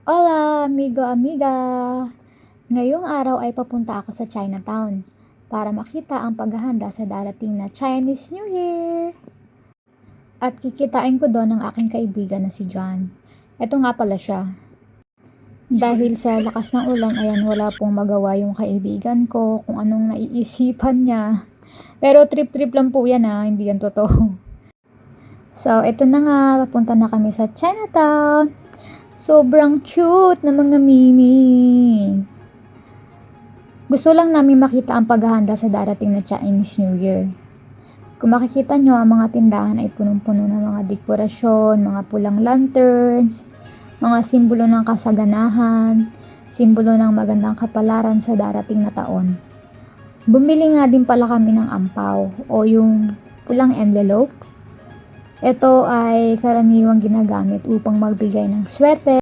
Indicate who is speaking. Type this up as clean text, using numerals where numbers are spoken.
Speaker 1: Hola, amigo, amiga! Ngayong araw ay papunta ako sa Chinatown para makita ang paghahanda sa darating na Chinese New Year. At kikitain ko doon ang aking kaibigan na si John. Ito nga pala siya. Dahil sa lakas ng ulan, ayan, wala pong magawa yung kaibigan ko kung anong naiisipan niya. Pero trip-trip lang po yan hindi yan totoo. So, ito na nga, papunta na kami sa Chinatown. Sobrang cute na mga mimi. Gusto lang namin makita ang paghahanda sa darating na Chinese New Year. Kung makikita nyo, ang mga tindahan ay punong-puno ng mga dekorasyon, mga pulang lanterns, mga simbolo ng kasaganahan, simbolo ng magandang kapalaran sa darating na taon. Bumili nga din pala kami ng ampaw o yung pulang envelope. Ito ay karaniwang ginagamit upang magbigay ng swerte